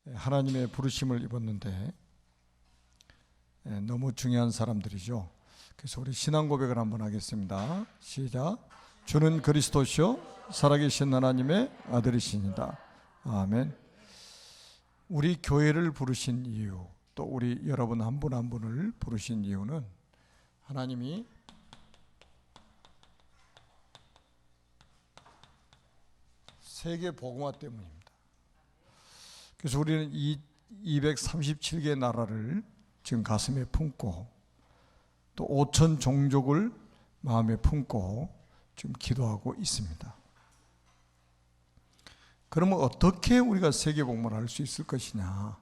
하나님의 부르심을 입었는데 너무 중요한 사람들이죠. 그래서 우리 신앙 고백을 한번 하겠습니다. 시작. 주는 그리스도시요 살아계신 하나님의 아들이시니다. 아멘. 우리 교회를 부르신 이유, 또 우리 여러분 한 분 한 분을 부르신 이유는 하나님이 세계 복음화 때문입니다. 그래서 우리는 이 237개의 나라를 지금 가슴에 품고 또 5천 종족을 마음에 품고 지금 기도하고 있습니다. 그러면 어떻게 우리가 세계 복음화를 할 수 있을 것이냐,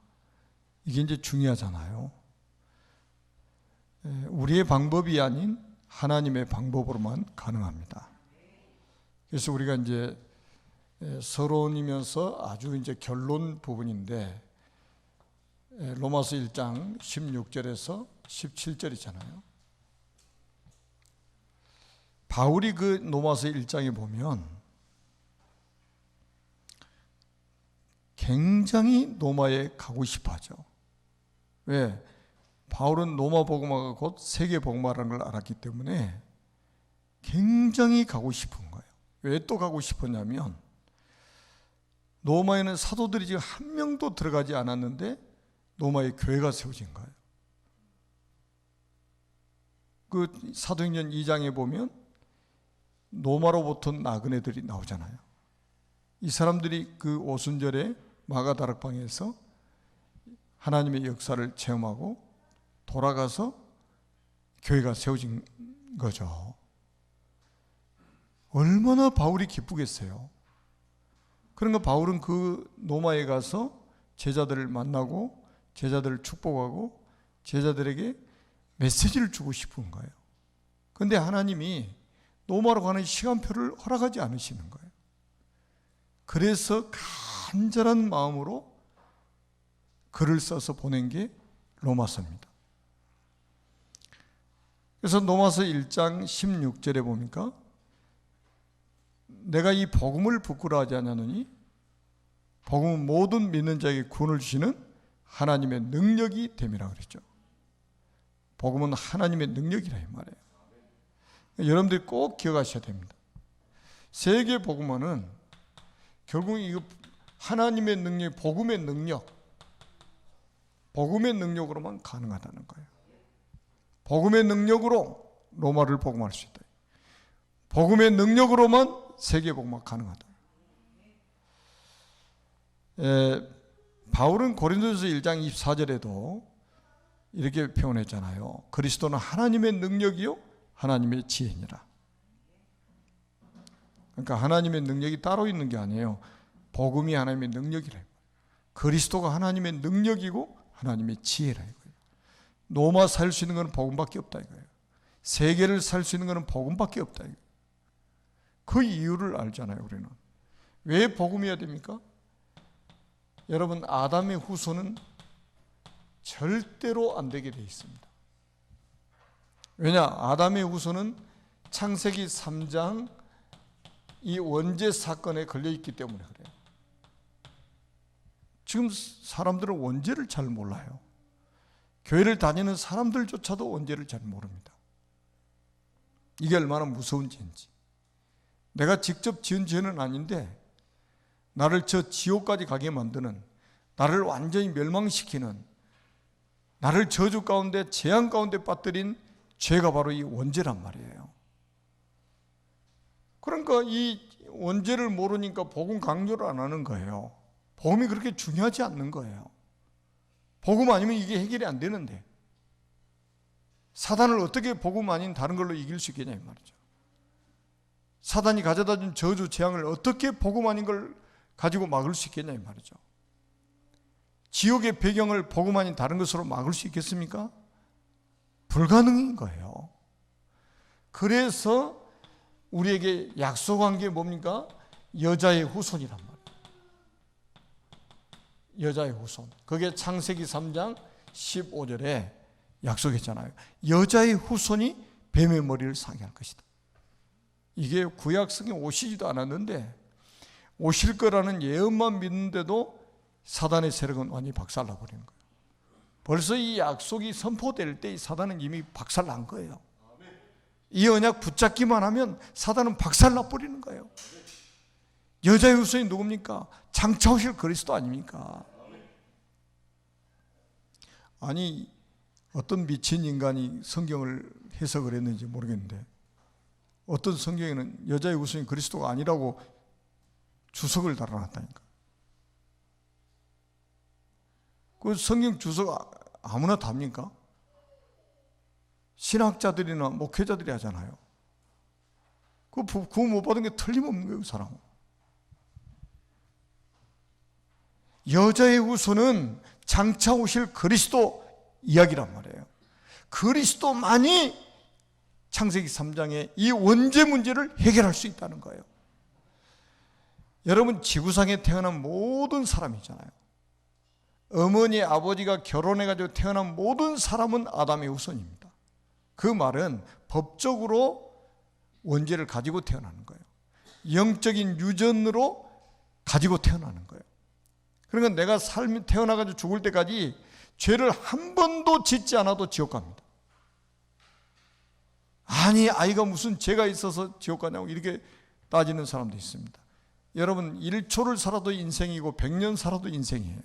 이게 이제 중요하잖아요. 우리의 방법이 아닌 하나님의 방법으로만 가능합니다. 그래서 우리가 이제 서론이면서 아주 이제 결론 부분인데 로마서 1장 16절에서 17절이잖아요. 바울이 그 로마서 1장에 보면 굉장히 로마에 가고 싶어 하죠. 왜? 바울은 로마 복음화가 곧 세계 복음화라는 걸 알았기 때문에 굉장히 가고 싶은 거예요. 왜 또 가고 싶었냐면 로마에는 사도들이 지금 한 명도 들어가지 않았는데 로마에 교회가 세워진 거예요. 그 사도행전 2장에 보면 로마로부터 나그네들이 나오잖아요. 이 사람들이 그 오순절에 마가다락방에서 하나님의 역사를 체험하고 돌아가서 교회가 세워진 거죠. 얼마나 바울이 기쁘겠어요. 그러니까 바울은 그 로마에 가서 제자들을 만나고 제자들을 축복하고 제자들에게 메시지를 주고 싶은 거예요. 그런데 하나님이 로마로 가는 시간표를 허락하지 않으시는 거예요. 그래서 간절한 마음으로 글을 써서 보낸 게 로마서입니다. 그래서 로마서 1장 16절에 보니까 내가 이 복음을 부끄러워하지 않느니 복음은 모든 믿는 자에게 구원을 주시는 하나님의 능력이 됨이라 그랬죠. 복음은 하나님의 능력이라 이 말이에요. 여러분들이 꼭 기억하셔야 됩니다. 세계 복음화는 결국 이거 하나님의 능력, 복음의 능력으로만 가능하다는 거예요. 복음의 능력으로 로마를 복음할 수 있다. 복음의 능력으로만 세계 복음화 가능하다. 바울은 고린도전서 1장 24절에도 이렇게 표현했잖아요. 그리스도는 하나님의 능력이요 하나님의 지혜니라. 그러니까 하나님의 능력이 따로 있는 게 아니에요. 복음이 하나님의 능력이라. 그리스도가 하나님의 능력이고 하나님의 지혜라 이거예요. 로마 살 수 있는 것은 복음밖에 없다 이거예요. 세계를 살 수 있는 것은 복음밖에 없다 이거예요. 그 이유를 알잖아요. 우리는 왜 복음이어야 됩니까? 여러분, 아담의 후손은 절대로 안 되게 돼 있습니다. 왜냐? 아담의 후손은 창세기 3장 이 원죄 사건에 걸려있기 때문에 그래요. 지금 사람들은 원죄를 잘 몰라요. 교회를 다니는 사람들조차도 원죄를 잘 모릅니다. 이게 얼마나 무서운 죄인지. 내가 직접 지은 죄는 아닌데 나를 저 지옥까지 가게 만드는, 나를 완전히 멸망시키는, 나를 저주 가운데 재앙 가운데 빠뜨린 죄가 바로 이 원죄란 말이에요. 그러니까 이 원죄를 모르니까 복음 강조를 안 하는 거예요. 복음이 그렇게 중요하지 않는 거예요. 복음 아니면 이게 해결이 안 되는데 사단을 어떻게 복음 아닌 다른 걸로 이길 수 있겠냐 이 말이죠. 사단이 가져다준 저주 재앙을 어떻게 복음 아닌 걸 가지고 막을 수 있겠냐 이 말이죠. 지옥의 배경을 복음 아닌 다른 것으로 막을 수 있겠습니까? 불가능인 거예요. 그래서 우리에게 약속한 게 뭡니까? 여자의 후손이란 말이에요. 여자의 후손. 그게 창세기 3장 15절에 약속했잖아요. 여자의 후손이 뱀의 머리를 상게 할 것이다. 이게 구약성에 오시지도 않았는데 오실 거라는 예언만 믿는데도 사단의 세력은 완전히 박살나버리는 거예요. 벌써 이 약속이 선포될 때 이 사단은 이미 박살난 거예요. 이 언약 붙잡기만 하면 사단은 박살나버리는 거예요. 여자의 후손이 누굽니까? 장차 오실 그리스도 아닙니까? 아니, 어떤 미친 인간이 성경을 해석을 했는지 모르겠는데, 어떤 성경에는 여자의 후손이 그리스도가 아니라고 주석을 달아놨다니까. 그 성경 주석 아무나 답니까? 신학자들이나 목회자들이 하잖아요. 그 구원 못 받은 게 틀림없는 거예요, 그 사람은. 여자의 후손은 장차 오실 그리스도 이야기란 말이에요. 그리스도만이 창세기 3장의 이 원죄 문제를 해결할 수 있다는 거예요. 여러분, 지구상에 태어난 모든 사람이잖아요. 어머니, 아버지가 결혼해가지고 태어난 모든 사람은 아담의 후손입니다. 그 말은 법적으로 원죄를 가지고 태어나는 거예요. 영적인 유전으로 가지고 태어나는 거예요. 그러니까 내가 태어나가지고 죽을 때까지 죄를 한 번도 짓지 않아도 지옥 갑니다. 아니, 아이가 무슨 죄가 있어서 지옥 가냐고 이렇게 따지는 사람도 있습니다. 여러분, 1초를 살아도 인생이고 100년 살아도 인생이에요.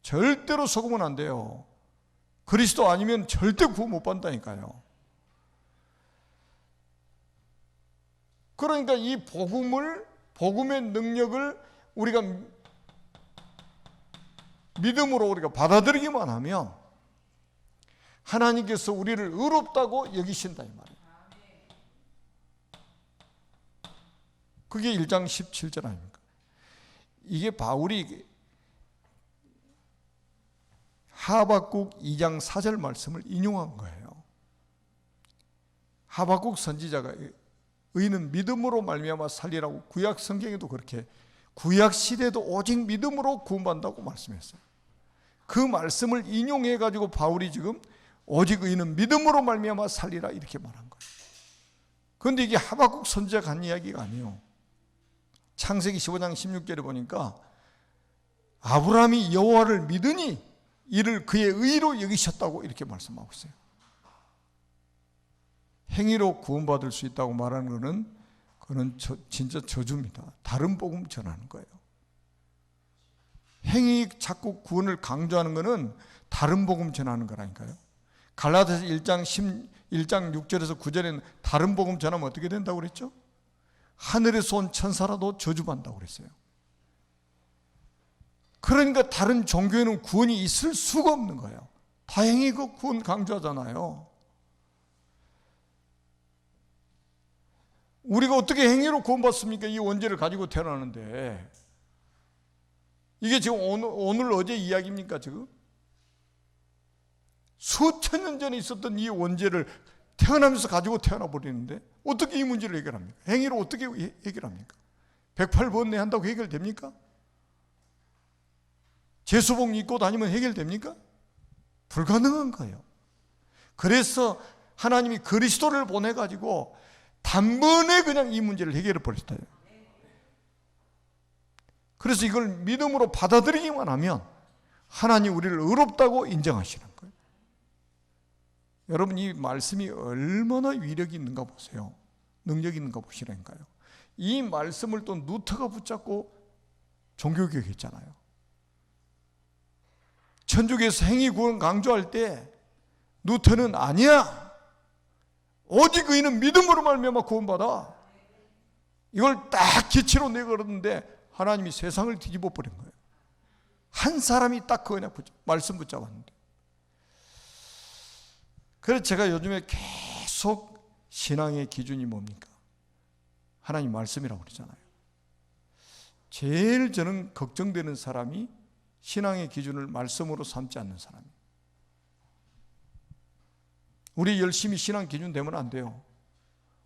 절대로 속으면 안 돼요. 그리스도 아니면 절대 구원 못 받는다니까요. 그러니까 이 복음의 능력을 우리가 믿음으로 우리가 받아들이기만 하면 하나님께서 우리를 의롭다고 여기신다 이 말이에요. 그게 1장 17절 아닙니까? 이게 바울이 하박국 2장 4절 말씀을 인용한 거예요. 하박국 선지자가 의인은 믿음으로 말미암아 살리라고 구약 성경에도 그렇게 구약 시대도 오직 믿음으로 구원받는다고 말씀했어요. 그 말씀을 인용해 가지고 바울이 지금 오직 의인은 믿음으로 말미암아 살리라 이렇게 말한 거예요. 그런데 이게 하박국 선지자가 한 이야기가 아니에요. 창세기 15장 16절에 보니까 아브라함이 여호와를 믿으니 이를 그의 의로 여기셨다고 이렇게 말씀하고 있어요. 행위로 구원받을 수 있다고 말하는 그는 진짜 저주입니다. 다른 복음 전하는 거예요. 행위 자꾸 구원을 강조하는 것은 다른 복음 전하는 거라니까요. 갈라디아서 1장 6절에서 9절에는 다른 복음 전하면 어떻게 된다고 그랬죠? 하늘에서 온 천사라도 저주받는다고 그랬어요. 그러니까 다른 종교에는 구원이 있을 수가 없는 거예요. 다행히 그 구원 강조하잖아요. 우리가 어떻게 행위로 구원받습니까? 이 원죄를 가지고 태어나는데. 이게 지금 오늘 어제 이야기입니까 지금? 수천 년 전에 있었던 이 원죄를 태어나면서 가지고 태어나 버리는데 어떻게 이 문제를 해결합니까? 행위로 어떻게 해결합니까? 108번뇌 한다고 해결됩니까? 제수복 입고 다니면 해결됩니까? 불가능한 거예요. 그래서 하나님이 그리스도를 보내가지고 단번에 그냥 이 문제를 해결해 버렸어요. 그래서 이걸 믿음으로 받아들이기만 하면 하나님 우리를 의롭다고 인정하시는 거예요. 여러분, 이 말씀이 얼마나 위력이 있는가 보세요. 능력이 있는가 보시라니까요. 이 말씀을 또 루터가 붙잡고 종교개혁했잖아요. 천주교에서 행위 구원 강조할 때 루터는 아니야, 오직 의인은 믿음으로 말미암아 구원받아, 이걸 딱 기치로 내걸었는데 하나님이 세상을 뒤집어 버린 거예요. 한 사람이 딱 그 말씀 붙잡았는데. 그래서 제가 요즘에 계속 신앙의 기준이 뭡니까? 하나님 말씀이라고 그러잖아요. 제일 저는 걱정되는 사람이 신앙의 기준을 말씀으로 삼지 않는 사람이에요. 우리 열심히 신앙 기준 되면 안 돼요.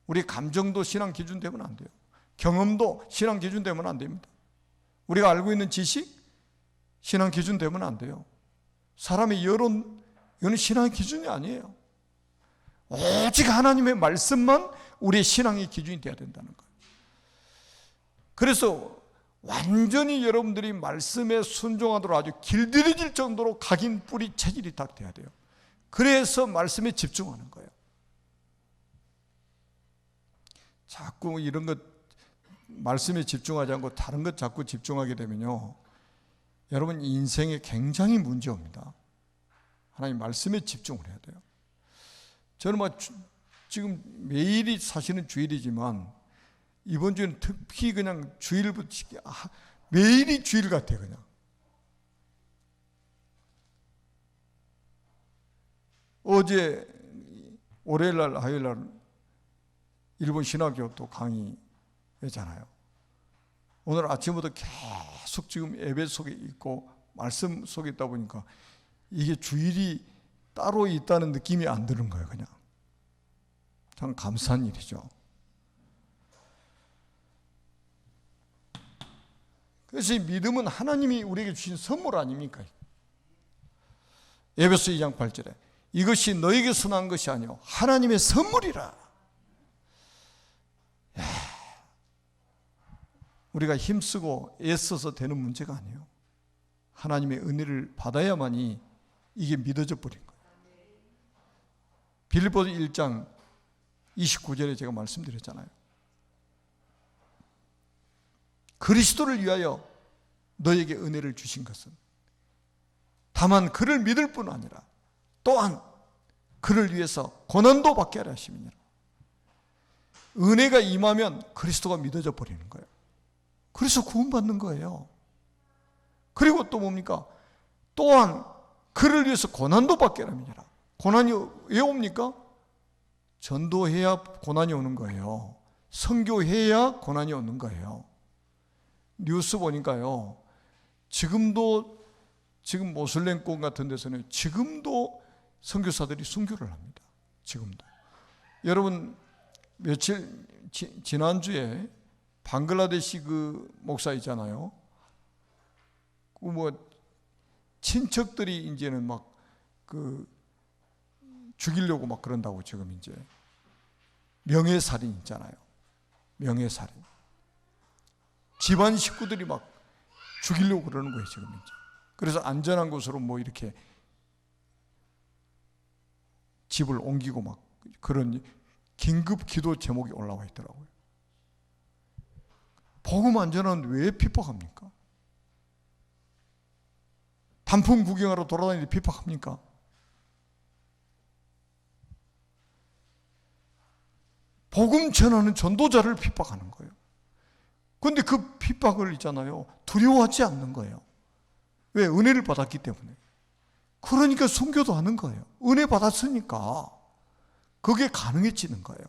우리 감정도 신앙 기준 되면 안 돼요. 경험도 신앙 기준 되면 안 됩니다. 우리가 알고 있는 지식, 신앙 기준 되면 안 돼요. 사람의 여론, 이건 신앙의 기준이 아니에요. 오직 하나님의 말씀만 우리의 신앙의 기준이 되어야 된다는 거예요. 그래서 완전히 여러분들이 말씀에 순종하도록 아주 길들여질 정도로 각인 뿌리 체질이 딱 돼야 돼요. 그래서 말씀에 집중하는 거예요. 자꾸 이런 것 말씀에 집중하지 않고 다른 것 자꾸 집중하게 되면요, 여러분 인생에 굉장히 문제옵니다. 하나님 말씀에 집중을 해야 돼요. 저는 지금 매일이 사실은 주일이지만 이번 주는 특히 그냥 주일부터 매일이 주일 같아요. 그냥 어제 월요일날 화요일날 일본 신학교 또 강의했잖아요. 오늘 아침부터 계속 지금 예배 속에 있고 말씀 속에 있다 보니까 이게 주일이 따로 있다는 느낌이 안 드는 거예요. 그냥 참 감사한 일이죠. 그래서 이 믿음은 하나님이 우리에게 주신 선물 아닙니까? 에베소 2장 8절에 이것이 너에게서 난 것이 아니요 하나님의 선물이라. 우리가 힘쓰고 애써서 되는 문제가 아니에요. 하나님의 은혜를 받아야만이 이게 믿어져 버린 거예요. 빌립보서 1장 29절에 제가 말씀드렸잖아요. 그리스도를 위하여 너에게 은혜를 주신 것은 다만 그를 믿을 뿐 아니라 또한 그를 위해서 고난도 받게 하려 하심이니라. 은혜가 임하면 그리스도가 믿어져 버리는 거예요. 그래서 구원받는 거예요. 그리고 또 뭡니까? 또한 그를 위해서 고난도 받게 하라. 고난이 왜 옵니까? 전도해야 고난이 오는 거예요. 선교해야 고난이 오는 거예요. 뉴스 보니까요, 지금 모슬렘권 같은 데서는 지금도 선교사들이 순교를 합니다. 지금도. 여러분 지난주에 방글라데시 그 목사 있잖아요. 친척들이 이제는 죽이려고 그런다고 지금 이제 명예살인 있잖아요. 명예살인. 집안 식구들이 죽이려고 그러는 거예요, 지금 이제. 그래서 안전한 곳으로 이렇게 집을 옮기고 그런 긴급 기도 제목이 올라와 있더라고요. 복음 안전한데 왜 핍박합니까? 단풍 구경하러 돌아다니는데 핍박합니까? 복음 전하는 전도자를 핍박하는 거예요. 그런데 그 핍박을 있잖아요, 두려워하지 않는 거예요. 왜? 은혜를 받았기 때문에. 그러니까 순교도 하는 거예요. 은혜 받았으니까 그게 가능해지는 거예요.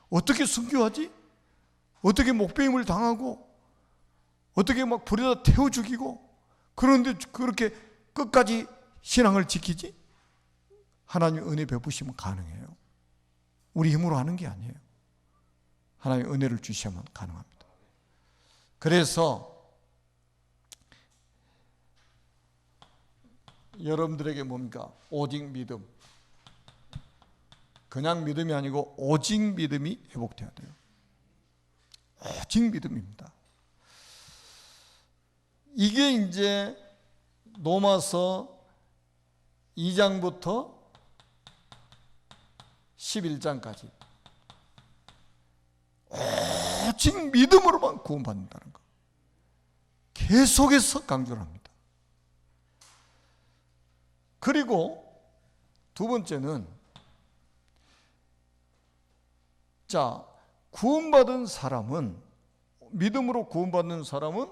어떻게 순교하지? 어떻게 목배임을 당하고 어떻게 불에다 태워 죽이고 그런데 그렇게 끝까지 신앙을 지키지? 하나님의 은혜 베푸시면 가능해요. 우리 힘으로 하는 게 아니에요. 하나님의 은혜를 주시면 가능합니다. 그래서 여러분들에게 뭡니까? 오직 믿음. 그냥 믿음이 아니고 오직 믿음이 회복돼야 돼요. 오직 믿음입니다. 이게 이제 로마서 2장부터 11장까지 오직 믿음으로만 구원받는다는 거 계속해서 강조를 합니다. 그리고 두 번째는 구원받은 사람은, 믿음으로 구원받는 사람은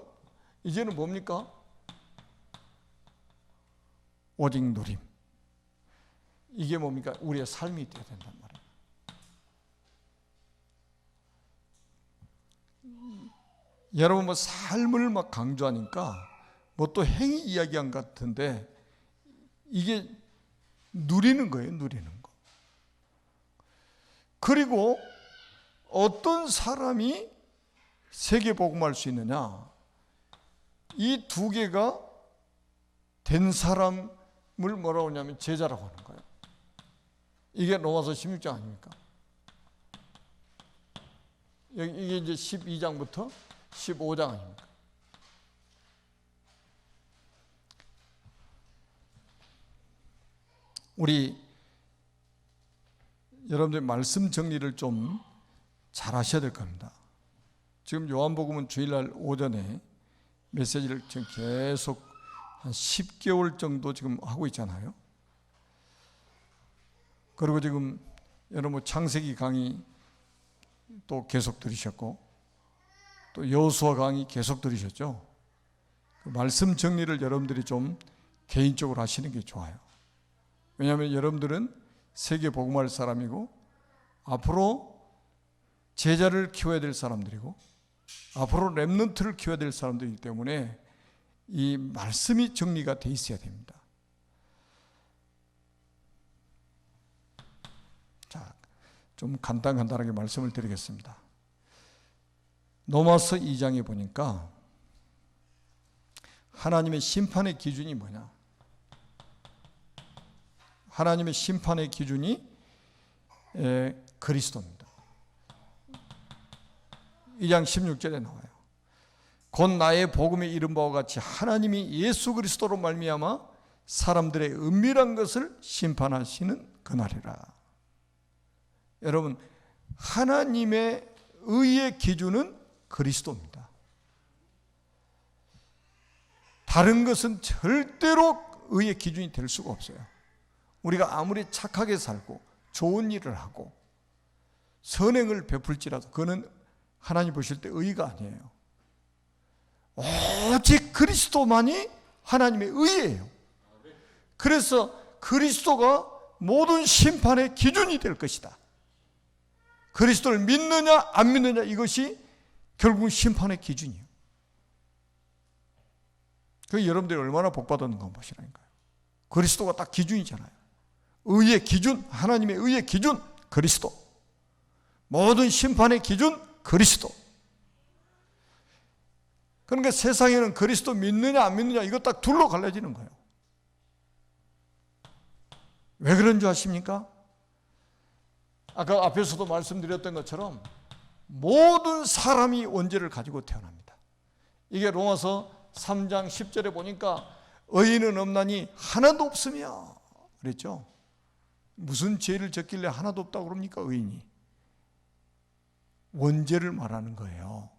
이제는 뭡니까? 오직 누림. 이게 뭡니까? 우리의 삶이 되어야 된단 말이에요. 여러분 삶을 강조하니까 또 행위 이야기한 것 같은데 이게 누리는 거예요. 누리는 거. 그리고 어떤 사람이 세계복음할 수 있느냐? 이 두 개가 된 사람을 뭐라고 하냐면 제자라고 하는 거예요. 이게 로마서 16장 아닙니까? 이게 이제 12장부터 15장 아닙니까? 우리 여러분들 말씀 정리를 좀 잘 하셔야 될 겁니다. 지금 요한복음은 주일날 오전에 메시지를 지금 계속 한 10개월 정도 지금 하고 있잖아요. 그리고 지금 여러분 창세기 강의 또 계속 들으셨고, 또 여호수아 강의 계속 들으셨죠. 그 말씀 정리를 여러분들이 좀 개인적으로 하시는 게 좋아요. 왜냐하면 여러분들은 세계 복음할 사람이고, 앞으로 제자를 키워야 될 사람들이고, 앞으로 렘넌트를 키워야 될 사람들이기 때문에 이 말씀이 정리가 돼 있어야 됩니다. 자, 좀 간단하게 말씀을 드리겠습니다. 로마서 2장에 보니까 하나님의 심판의 기준이 뭐냐? 하나님의 심판의 기준이 그리스도입니다. 2장 16절에 나와요. 곧 나의 복음에 이른 바와 같이 하나님이 예수 그리스도로 말미암아 사람들의 은밀한 것을 심판하시는 그날이라. 여러분, 하나님의 의의 기준은 그리스도입니다. 다른 것은 절대로 의의 기준이 될 수가 없어요. 우리가 아무리 착하게 살고 좋은 일을 하고 선행을 베풀지라도 그거는 하나님 보실 때 의가 아니에요. 오직 그리스도만이 하나님의 의예요. 그래서 그리스도가 모든 심판의 기준이 될 것이다. 그리스도를 믿느냐 안 믿느냐, 이것이 결국 심판의 기준이에요. 그 여러분들이 얼마나 복받았는 거 보시라니까요. 그리스도가 딱 기준이잖아요. 의의 기준, 하나님의 의의 기준 그리스도, 모든 심판의 기준 그리스도. 그러니까 세상에는 그리스도 믿느냐 안 믿느냐 이거 딱 둘로 갈라지는 거예요. 왜 그런 줄 아십니까? 아까 앞에서도 말씀드렸던 것처럼 모든 사람이 원죄를 가지고 태어납니다. 이게 로마서 3장 10절에 보니까 의인은 없나니 하나도 없으며 그랬죠. 무슨 죄를 졌길래 하나도 없다고 그럽니까? 의인이 원죄를 말하는 거예요.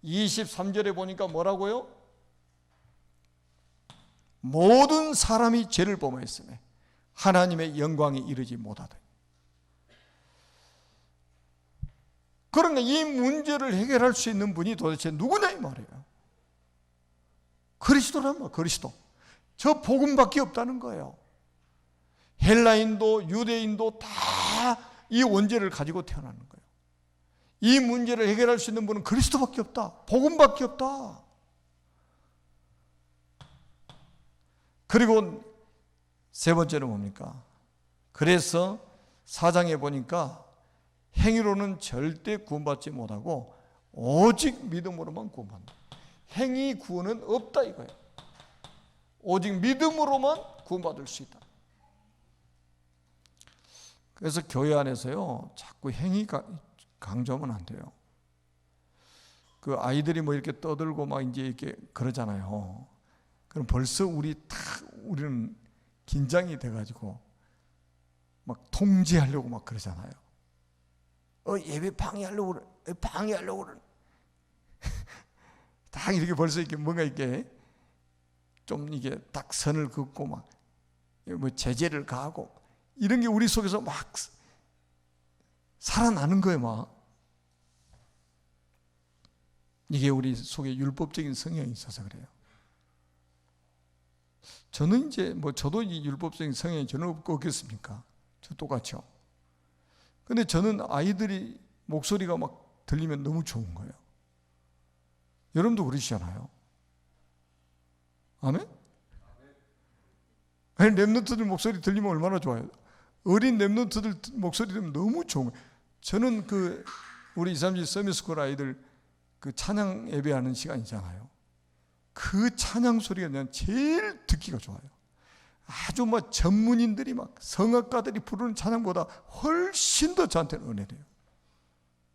23절에 보니까 뭐라고요? 모든 사람이 죄를 범하였으며 하나님의 영광에 이르지 못하더니. 그러니까 이 문제를 해결할 수 있는 분이 도대체 누구냐 이 말이에요. 그리스도란 말, 그리스도. 저 복음밖에 없다는 거예요. 헬라인도 유대인도 다 이 원죄를 가지고 태어나는 거예요. 이 문제를 해결할 수 있는 분은 그리스도밖에 없다. 복음밖에 없다. 그리고 세 번째는 뭡니까? 그래서 4장에 보니까 행위로는 절대 구원받지 못하고 오직 믿음으로만 구원받는다. 행위 구원은 없다 이거예요. 오직 믿음으로만 구원받을 수 있다. 그래서 교회 안에서요 자꾸 행위 강조하면 안 돼요. 그 아이들이 뭐 이렇게 떠들고 막 이제 이렇게 그러잖아요. 그럼 벌써 우리는 긴장이 돼가지고 막 통제하려고 막 그러잖아요. 예배 방해하려고 그래. 방해하려고 그래. 딱 이렇게 벌써 이렇게 뭔가 이렇게 좀 이게 딱 선을 긋고 막 뭐 제재를 가하고 이런 게 우리 속에서 막 살아나는 거예요, 막. 이게 우리 속에 율법적인 성향이 있어서 그래요. 저는 이제 저도 이 율법적인 성향이 저는 없겠습니까? 저 똑같죠. 근데 저는 아이들이 목소리가 막 들리면 너무 좋은 거예요. 여러분도 그러시잖아요. 아멘? 아니, 렘넌트들 목소리 들리면 얼마나 좋아요. 어린 렘넌트들 목소리 들으면 너무 좋은 거예요. 저는 우리 237 서밋스쿨 아이들 찬양 예배하는 시간이잖아요. 그 찬양 소리가 그냥 제일 듣기가 좋아요. 아주 전문인들이 성악가들이 부르는 찬양보다 훨씬 더 저한테는 은혜돼요.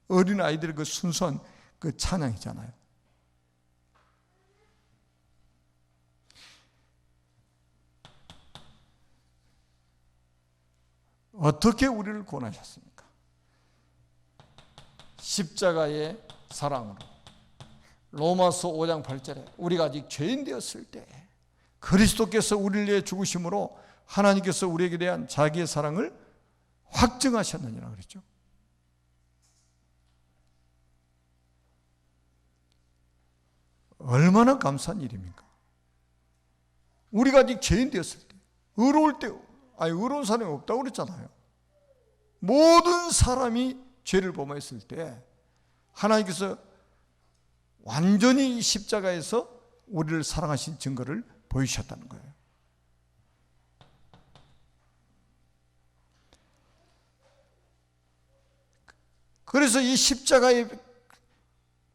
어린 아이들의 그 순수한 그 찬양이잖아요. 어떻게 우리를 구원하셨습니까? 십자가의 사랑으로. 로마서 5장 8절에 우리가 아직 죄인 되었을 때 그리스도께서 우리를 위해 죽으심으로 하나님께서 우리에게 대한 자기의 사랑을 확증하셨느니라 그랬죠. 얼마나 감사한 일입니까? 우리가 아직 죄인 되었을 때, 의로울 때, 의로운 사람이 없다고 그랬잖아요. 모든 사람이 죄를 범했을 때 하나님께서 완전히 이 십자가에서 우리를 사랑하신 증거를 보이셨다는 거예요. 그래서 이 십자가의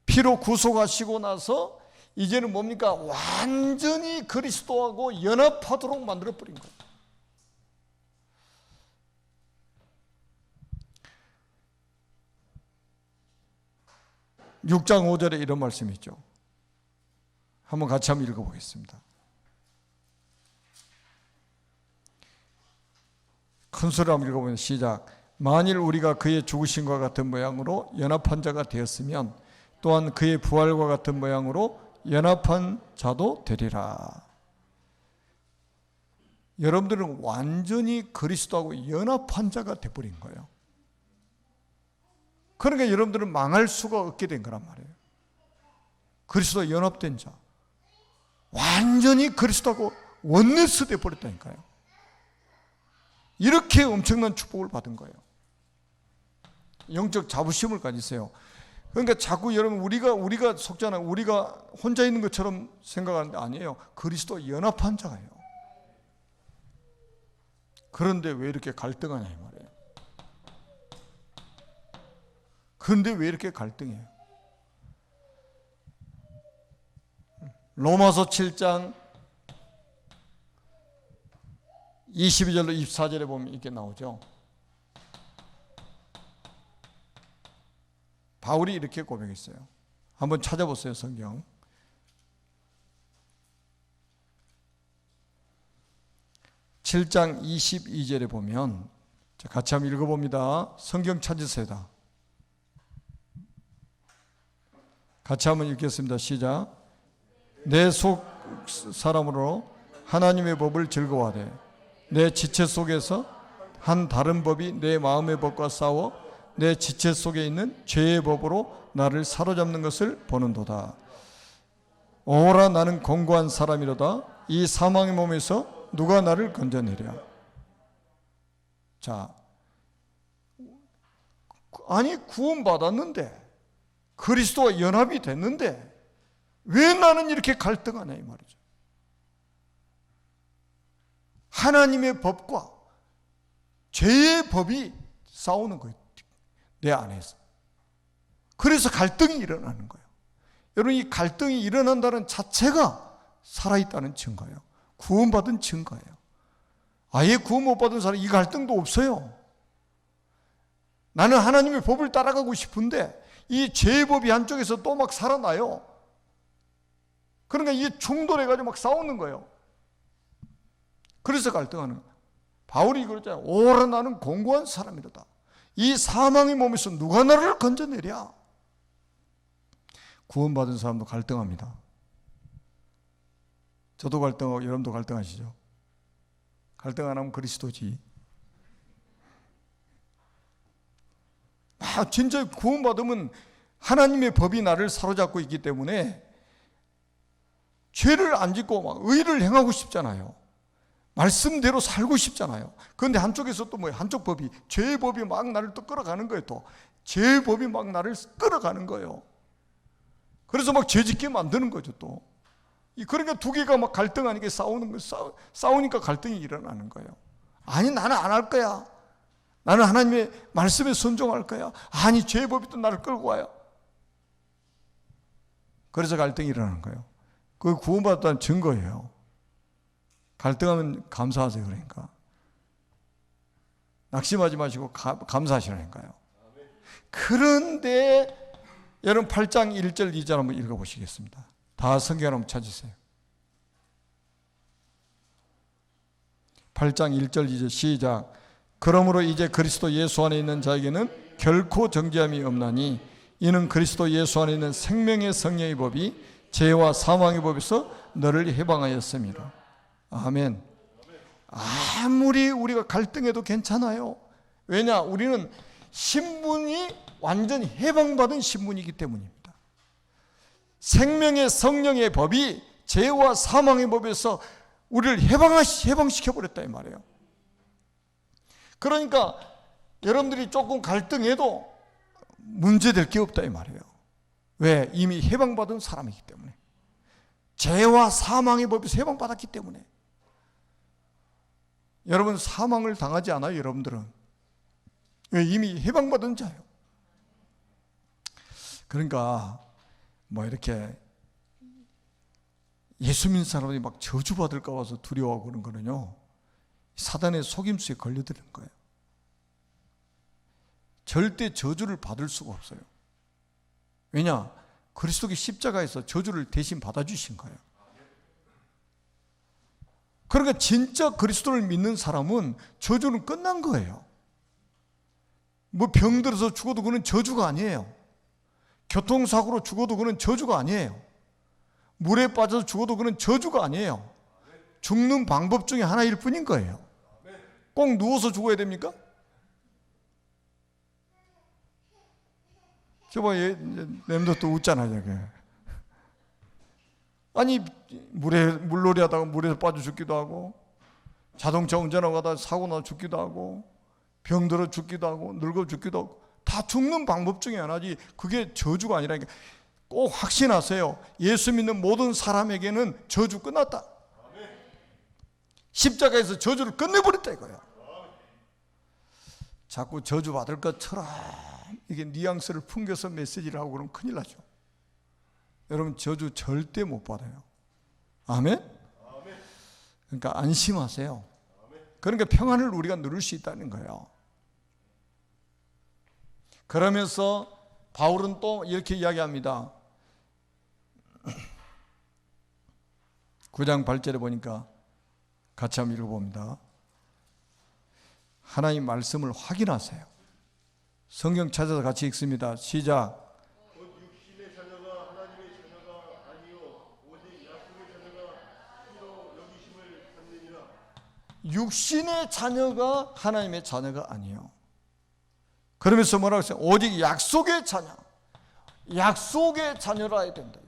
피로 구속하시고 나서 이제는 뭡니까? 완전히 그리스도하고 연합하도록 만들어버린 거예요. (6장 5절에) 이런 말씀이 있죠. 한번 같이 한번 읽어보겠습니다. 큰 소리로 한번 읽어보면 시작. 만일 우리가 그의 죽으심과 같은 모양으로 연합한 자가 되었으면 또한 그의 부활과 같은 모양으로 연합한 자도 되리라. 여러분들은 완전히 그리스도하고 연합한 자가 되어버린 거예요. 그러니까 여러분들은 망할 수가 없게 된 거란 말이에요. 그리스도와 연합된 자, 완전히 그리스도하고 원네스 되어버렸다니까요. 이렇게 엄청난 축복을 받은 거예요. 영적 자부심을 가지세요. 그러니까 자꾸 여러분 우리가 속잖아요. 우리가 혼자 있는 것처럼 생각하는데 아니에요. 그리스도와 연합한 자예요. 그런데 왜 이렇게 갈등하냐 이 말이에요. 그런데 왜 이렇게 갈등해요? 로마서 7장 22절로 24절에 보면 이렇게 나오죠. 바울이 이렇게 고백했어요. 한번 찾아보세요, 성경. (7장 22절에) 보면 같이 한번 읽어봅니다. 성경 찾으세요. 같이 한번 읽겠습니다. 시작. 내 속 사람으로 하나님의 법을 즐거워하되 내 지체 속에서 한 다른 법이 내 마음의 법과 싸워 내 지체 속에 있는 죄의 법으로 나를 사로잡는 것을 보는도다. 오라 나는 공고한 사람이로다. 이 사망의 몸에서 누가 나를 건져내랴. 자, 아니 구원받았는데 그리스도와 연합이 됐는데 왜 나는 이렇게 갈등하냐 이 말이죠. 하나님의 법과 죄의 법이 싸우는 거예요. 내 안에서. 그래서 갈등이 일어나는 거예요. 여러분 이 갈등이 일어난다는 자체가 살아있다는 증거예요. 구원받은 증거예요. 아예 구원 못 받은 사람 이 갈등도 없어요. 나는 하나님의 법을 따라가고 싶은데 이 죄의 법이 한쪽에서 또 막 살아나요. 그러니까 이게 충돌해가지고 막 싸우는 거예요. 그래서 갈등하는 거예요. 바울이 그러잖아요. 오라 나는 공고한 사람이로다. 이 사망의 몸에서 누가 나를 건져내랴. 구원받은 사람도 갈등합니다. 저도 갈등하고 여러분도 갈등하시죠. 갈등 안 하면 그리스도지. 진짜 구원받으면 하나님의 법이 나를 사로잡고 있기 때문에 죄를 안 짓고 막 의를 행하고 싶잖아요. 말씀대로 살고 싶잖아요. 그런데 한쪽에서 또 뭐예요? 한쪽 법이, 죄의 법이 막 나를 또 끌어가는 거예요. 또 죄의 법이 막 나를 끌어가는 거예요. 그래서 막 죄짓게 만드는 거죠. 또 그러니까 두 개가 막 갈등하니까 싸우는 거예요. 싸우니까 갈등이 일어나는 거예요. 아니 나는 안 할 거야. 나는 하나님의 말씀에 순종할 거야. 아니 죄의 법이 또 나를 끌고 와요. 그래서 갈등이 일어나는 거예요. 그게 구원받았다는 증거예요. 갈등하면 감사하세요. 그러니까 낙심하지 마시고 감사하시라니까요. 그런데 여러분 8장 1절 2절 한번 읽어보시겠습니다. 다 성경 한번 찾으세요. 8장 1절 2절 시작. 그러므로 이제 그리스도 예수 안에 있는 자에게는 결코 정죄함이 없나니 이는 그리스도 예수 안에 있는 생명의 성령의 법이 죄와 사망의 법에서 너를 해방하였음이라. 아멘. 아무리 우리가 갈등해도 괜찮아요. 왜냐? 우리는 신분이 완전히 해방받은 신분이기 때문입니다. 생명의 성령의 법이 죄와 사망의 법에서 우리를 해방시켜버렸다 이 말이에요. 그러니까 여러분들이 조금 갈등해도 문제될 게 없다 이 말이에요. 왜? 이미 해방받은 사람이기 때문에. 죄와 사망의 법에서 해방받았기 때문에. 여러분 사망을 당하지 않아요, 여러분들은. 왜? 이미 해방받은 자예요. 그러니까 뭐 이렇게 예수 믿는 사람들이 막 저주받을까 봐서 두려워하고 그런 거는요, 사단의 속임수에 걸려드는 거예요. 절대 저주를 받을 수가 없어요. 왜냐? 그리스도의 십자가에서 저주를 대신 받아주신 거예요. 그러니까 진짜 그리스도를 믿는 사람은 저주는 끝난 거예요. 뭐 병들어서 죽어도 그건 저주가 아니에요. 교통사고로 죽어도 그건 저주가 아니에요. 물에 빠져서 죽어도 그건 저주가 아니에요. 죽는 방법 중에 하나일 뿐인 거예요. 꼭 누워서 죽어야 됩니까? 저봐, 램도 또 웃잖아, 저게. 아니, 물놀이 하다가 물에서 빠져 죽기도 하고, 자동차 운전하고 가다가 사고 나 죽기도 하고, 병들어 죽기도 하고, 늙어 죽기도 하고, 다 죽는 방법 중에 하나지, 그게 저주가 아니라니까. 꼭 확신하세요. 예수 믿는 모든 사람에게는 저주 끝났다. 십자가에서 저주를 끝내버렸다 이거야. 자꾸 저주 받을 것처럼 이게 뉘앙스를 풍겨서 메시지를 하고 그러면 큰일 나죠. 여러분 저주 절대 못 받아요. 아멘? 그러니까 안심하세요. 그러니까 평안을 우리가 누릴 수 있다는 거예요. 그러면서 바울은 또 이렇게 이야기합니다. 9장 8절에 보니까 같이 한번 읽어봅니다. 하나님 말씀을 확인하세요. 성경 찾아서 같이 읽습니다. 시작. 육신의 자녀가 하나님의 자녀가 아니요 오직 약속의 자녀가 피로 여기심을 받느니라. 육신의 자녀가 하나님의 자녀가 아니요. 그러면서 뭐라고 했어요? 오직 약속의 자녀. 약속의 자녀라 해야 된다.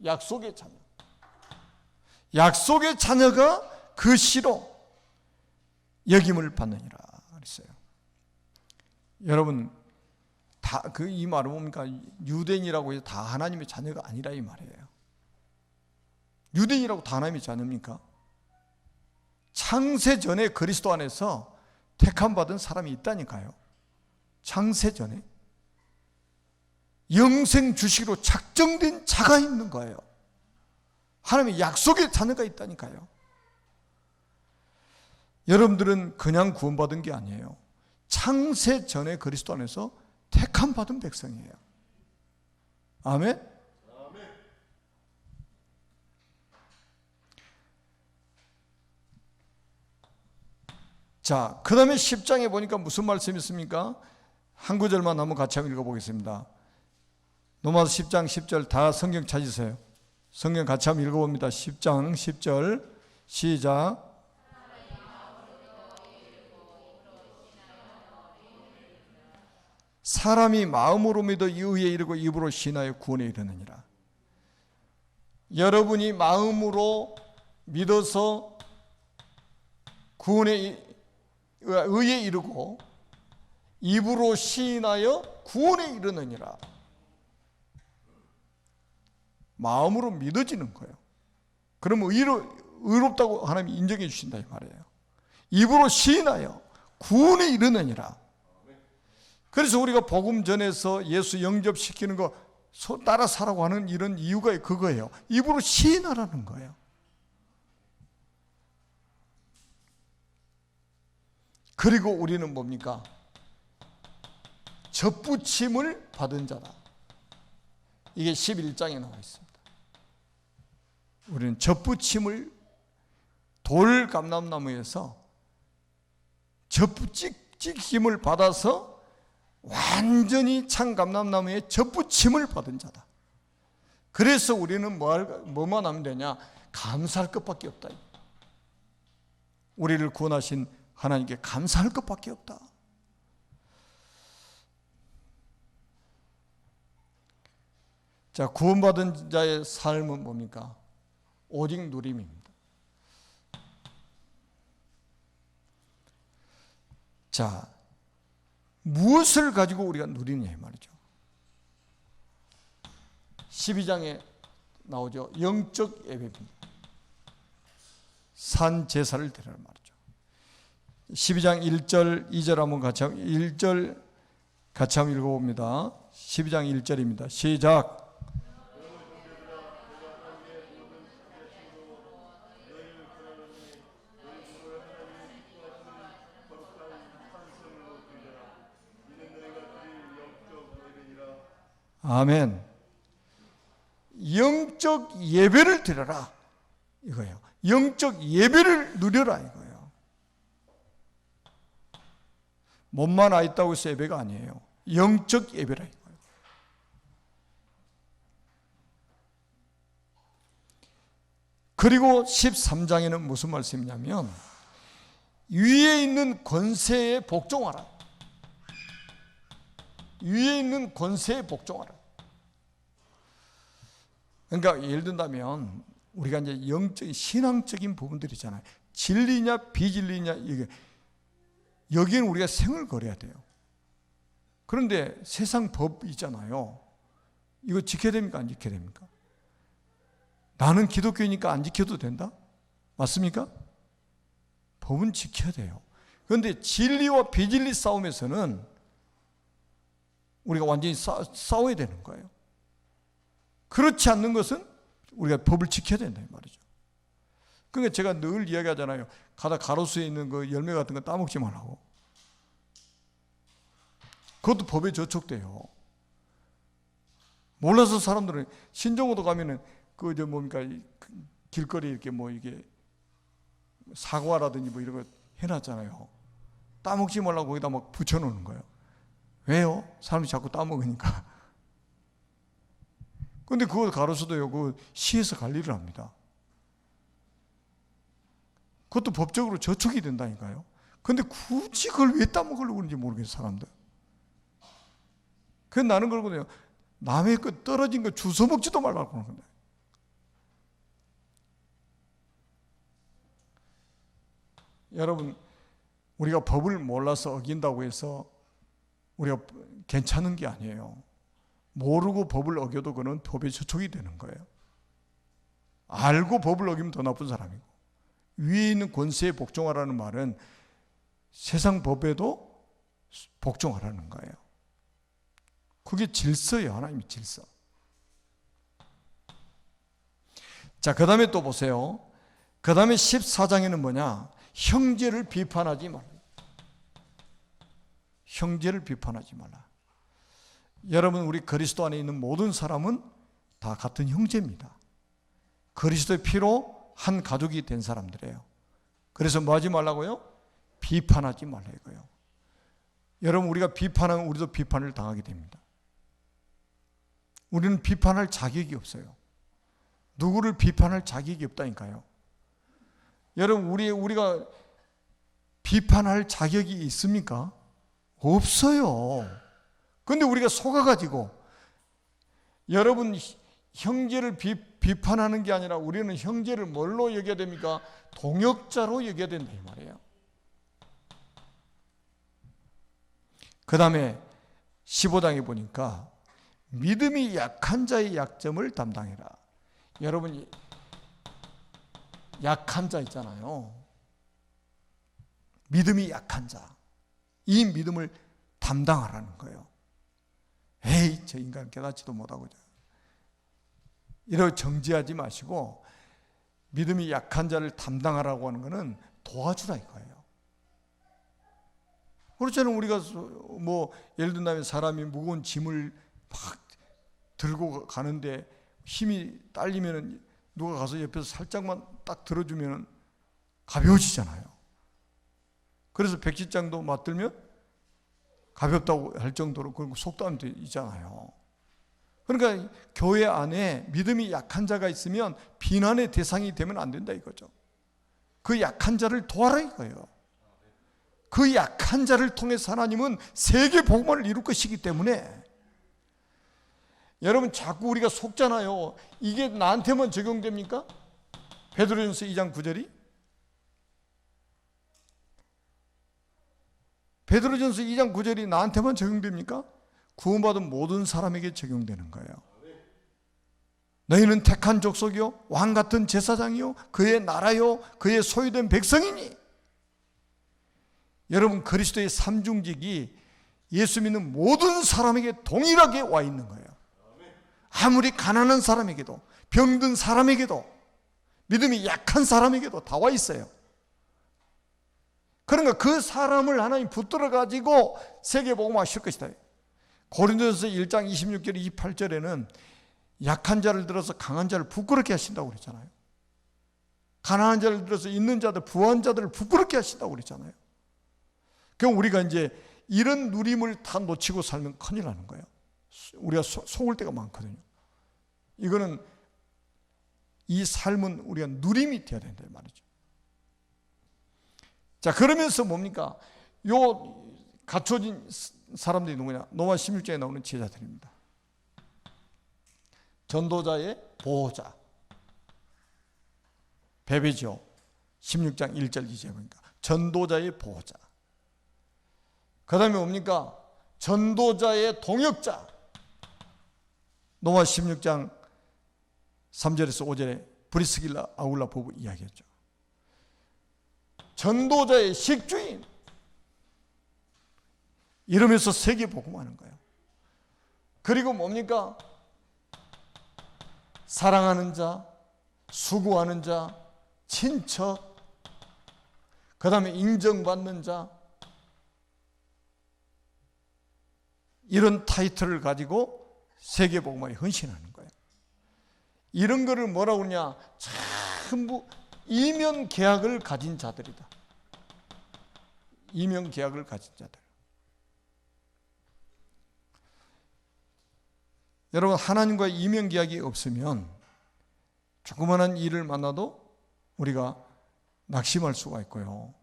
약속의 자녀. 약속의 자녀가 그 시로 여김을 받느니라 그랬어요. 여러분 다 이 말은 뭡니까? 유대인이라고 해서 다 하나님의 자녀가 아니라 이 말이에요. 유대인이라고 다 하나님의 자녀입니까? 창세 전에 그리스도 안에서 택함 받은 사람이 있다니까요. 창세 전에 영생 주시기로 작정된 자가 있는 거예요. 하나님의 약속의 자녀가 있다니까요. 여러분들은 그냥 구원받은 게 아니에요. 창세 전에 그리스도 안에서 택함 받은 백성이에요. 아멘? 자, 그 다음에 10장에 보니까 무슨 말씀이 있습니까? 한 구절만 한번 같이 한번 읽어보겠습니다. 로마서 10장 10절 다 성경 찾으세요. 성경 같이 한번 읽어봅니다. 10장 10절 시작. 사람이 마음으로 믿어 의에 이르고 입으로 신하여 구원에 이르느니라. 여러분이 마음으로 믿어서 구원에 의에 이르고 입으로 시인하여 구원에 이르느니라. 마음으로 믿어지는 거예요. 그러면 의롭다고 하나님이 인정해 주신다 이 말이에요. 입으로 시인하여 구원에 이르느니라. 그래서 우리가 복음 전해서 예수 영접시키는 거 따라 사라고 하는 이런 이유가 그거예요. 입으로 시인하라는 거예요. 그리고 우리는 뭡니까? 접붙임을 받은 자다. 이게 11장에 나와 있습니다. 우리는 접붙임을 돌 감람나무에서 접붙임을 받아서 완전히 참감람나무에 접붙임을 받은 자다. 그래서 우리는 뭐만 하면 되냐? 감사할 것밖에 없다. 우리를 구원하신 하나님께 감사할 것밖에 없다. 자, 구원받은 자의 삶은 뭡니까? 오직 누림입니다. 자, 무엇을 가지고 우리가 누리냐 말이죠. 12장에 나오죠. 영적 예배입니다. 산 제사를 드리라 말이죠. 12장 1절 2절 한번 같이 1절 같이 한번 읽어봅니다. 12장 1절입니다. 시작. 아멘. 영적 예배를 드려라 이거예요. 영적 예배를 누려라 이거예요. 몸만 와 있다고 해서 예배가 아니에요. 영적 예배라 이거예요. 그리고 13장에는 무슨 말씀이냐면 위에 있는 권세에 복종하라. 위에 있는 권세에 복종하라. 그러니까 예를 든다면 우리가 이제 영적인 신앙적인 부분들이잖아요. 진리냐 비진리냐 이게 여기는 우리가 생을 걸어야 돼요. 그런데 세상 법 있잖아요. 이거 지켜야 됩니까? 안 지켜야 됩니까? 나는 기독교니까 안 지켜도 된다? 맞습니까? 법은 지켜야 돼요. 그런데 진리와 비진리 싸움에서는 우리가 완전히 싸워야 되는 거예요. 그렇지 않는 것은 우리가 법을 지켜야 된다 이 말이죠. 그러니까 제가 늘 이야기하잖아요. 가로수에 있는 그 열매 같은 거 따먹지 말라고. 그것도 법에 저촉돼요. 몰라서 사람들은 신정호도 가면은 뭡니까 길거리 이렇게 뭐 이게 사과라든지 뭐 이런 거 해놨잖아요. 따먹지 말라고 거기다 막 붙여놓는 거예요. 왜요? 사람이 자꾸 따먹으니까. 근데 그거 가로수도요, 그 시에서 관리를 합니다. 그것도 법적으로 저촉이 된다니까요. 근데 굳이 그걸 왜 따먹으려고 그러는지 모르겠어요, 사람들. 그래서 나는 그러거든요. 남의 거 떨어진 거 주워 먹지도 말라고 그러는 거예요. 여러분, 우리가 법을 몰라서 어긴다고 해서 우리가 괜찮은 게 아니에요. 모르고 법을 어겨도 그는 법에 저촉이 되는 거예요. 알고 법을 어기면 더 나쁜 사람이고, 위에 있는 권세에 복종하라는 말은 세상 법에도 복종하라는 거예요. 그게 질서예요. 하나님의 질서. 자, 그 다음에 또 보세요. 그 다음에 14장에는 뭐냐? 형제를 비판하지 말라. 형제를 비판하지 말라. 여러분, 우리 그리스도 안에 있는 모든 사람은 다 같은 형제입니다. 그리스도의 피로 한 가족이 된 사람들이에요. 그래서 뭐 하지 말라고요? 비판하지 말라 이거예요. 여러분, 우리가 비판하면 우리도 비판을 당하게 됩니다. 우리는 비판할 자격이 없어요. 누구를 비판할 자격이 없다니까요. 여러분, 우리가 비판할 자격이 있습니까? 없어요. 그런데 우리가 속아가지고, 여러분, 형제를 비판하는 게 아니라 우리는 형제를 뭘로 여겨야 됩니까? 동역자로 여겨야 된다 이 말이에요. 그 다음에 15장에 보니까 믿음이 약한 자의 약점을 담당해라. 여러분, 약한 자 있잖아요. 믿음이 약한 자. 이 믿음을 담당하라는 거예요. 에이, 저 인간 깨닫지도 못하고. 이렇게 정지하지 마시고 믿음이 약한 자를 담당하라고 하는 것은 도와주라 이거예요. 그렇잖아요. 우리가 뭐 예를 든다면 사람이 무거운 짐을 막 들고 가는데 힘이 딸리면 누가 가서 옆에서 살짝만 딱 들어주면 가벼워지잖아요. 그래서 백지장도 맞들면 가볍다고 할 정도로 그런 속담도 있잖아요. 그러니까 교회 안에 믿음이 약한 자가 있으면 비난의 대상이 되면 안 된다 이거죠. 그 약한 자를 도와라 이거예요. 그 약한 자를 통해서 하나님은 세계 복음을 이룰 것이기 때문에 여러분 자꾸 우리가 속잖아요. 이게 나한테만 적용됩니까? 베드로전서 2장 9절이 베드로전서 2장 9절이 나한테만 적용됩니까? 구원받은 모든 사람에게 적용되는 거예요. 너희는 택한 족속이요 왕같은 제사장이요 그의 나라요 그의 소유된 백성이니. 여러분 그리스도의 삼중직이 예수 믿는 모든 사람에게 동일하게 와 있는 거예요. 아무리 가난한 사람에게도 병든 사람에게도 믿음이 약한 사람에게도 다 와 있어요. 그러니까 그 사람을 하나님 붙들어 가지고 세계복음화 하실 것이다. 고린도전서 1장 26절 28절에는 약한 자를 들어서 강한 자를 부끄럽게 하신다고 그랬잖아요. 가난한 자를 들어서 있는 자들 부한 자들을 부끄럽게 하신다고 그랬잖아요. 그럼 우리가 이제 이런 누림을 다 놓치고 살면 큰일 나는 거예요. 우리가 속을 때가 많거든요. 이거는 이 삶은 우리가 누림이 되어야 된다 말이죠. 자, 그러면서 뭡니까? 요 갖춰진 사람들이 누구냐? 로마 16장에 나오는 제자들입니다. 전도자의 보호자. 베베죠. 16장 1절 2절 보니까 전도자의 보호자. 그 다음에 뭡니까? 전도자의 동역자. 로마 16장 3절에서 5절에 브리스길라 아굴라 부부 이야기했죠. 전도자의 식주인. 이러면서 세계 복음하는 거예요. 그리고 뭡니까? 사랑하는 자, 수고하는 자, 친척, 그 다음에 인정받는 자, 이런 타이틀을 가지고 세계 복음화에 헌신하는 거예요. 이런 거를 뭐라고 그러냐? 전부 이면 계약을 가진 자들이다. 이면 계약을 가진 자들. 여러분 하나님과의 이면 계약이 없으면 조그마한 일을 만나도 우리가 낙심할 수가 있고요.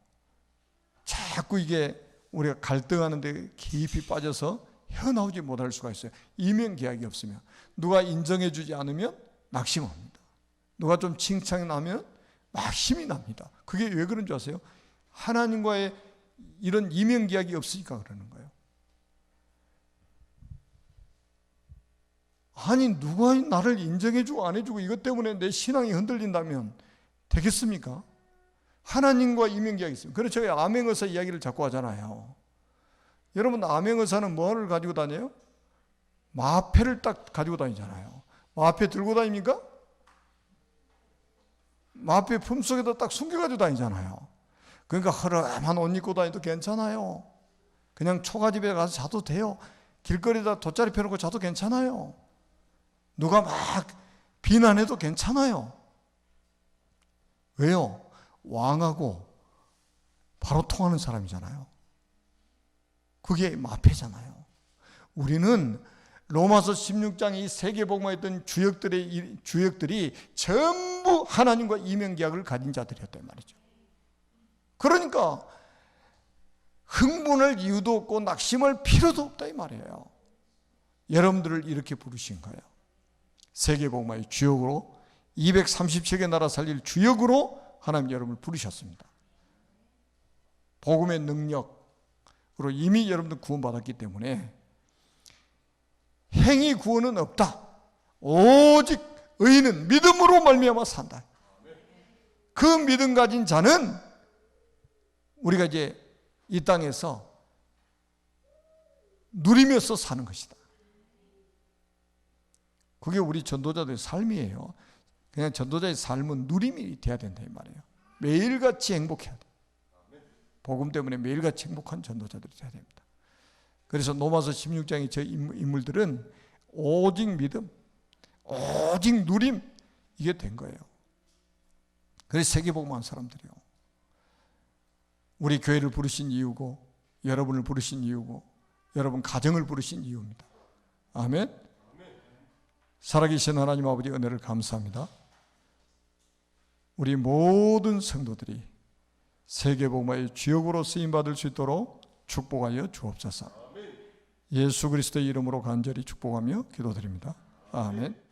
자꾸 이게 우리가 갈등하는 데 깊이 빠져서 헤어나오지 못할 수가 있어요. 이면 계약이 없으면. 누가 인정해 주지 않으면 낙심합니다. 누가 좀 칭찬이 나면 막 힘이 납니다. 그게 왜 그런 줄 아세요? 하나님과의 이런 이면 계약이 없으니까 그러는 거예요. 아니 누가 나를 인정해 주고 안 해주고 이것 때문에 내 신앙이 흔들린다면 되겠습니까? 하나님과 이면 계약이 있습니다. 그래서 제가 암행어사 이야기를 자꾸 하잖아요. 여러분 암행어사는 뭐를 가지고 다녀요? 마패를 딱 가지고 다니잖아요. 마패 들고 다닙니까? 마패 품속에다 딱 숨겨가지고 다니잖아요. 그러니까 허름한 옷 입고 다녀도 괜찮아요. 그냥 초가집에 가서 자도 돼요. 길거리에다 돗자리 펴놓고 자도 괜찮아요. 누가 막 비난해도 괜찮아요. 왜요? 왕하고 바로 통하는 사람이잖아요. 그게 마패잖아요. 우리는 로마서 16장 이 세계복음화했던 주역들이 전부 하나님과 이면계약을 가진 자들이었단 말이죠. 그러니까 흥분할 이유도 없고 낙심할 필요도 없다 이 말이에요. 여러분들을 이렇게 부르신 거예요. 세계복음화의 주역으로 237개 나라 살릴 주역으로 하나님 여러분을 부르셨습니다. 복음의 능력으로 이미 여러분들 구원받았기 때문에 행위 구원은 없다. 오직 의인은 믿음으로 말미암아 산다. 그 믿음 가진 자는 우리가 이제 이 땅에서 누리면서 사는 것이다. 그게 우리 전도자들의 삶이에요. 그냥 전도자의 삶은 누림이 돼야 된다 이 말이에요. 매일같이 행복해야 돼. 복음 때문에 매일같이 행복한 전도자들이 돼야 됩니다. 그래서 로마서 16장의 저 인물들은 오직 믿음, 오직 누림 이게 된 거예요. 그래서 세계복음한 사람들이요. 우리 교회를 부르신 이유고, 여러분을 부르신 이유고, 여러분 가정을 부르신 이유입니다. 아멘. 살아계신 하나님 아버지 은혜를 감사합니다. 우리 모든 성도들이 세계복음화의 주역으로 쓰임받을 수 있도록 축복하여 주옵소서. 예수 그리스도의 이름으로 간절히 축복하며 기도드립니다. 아멘.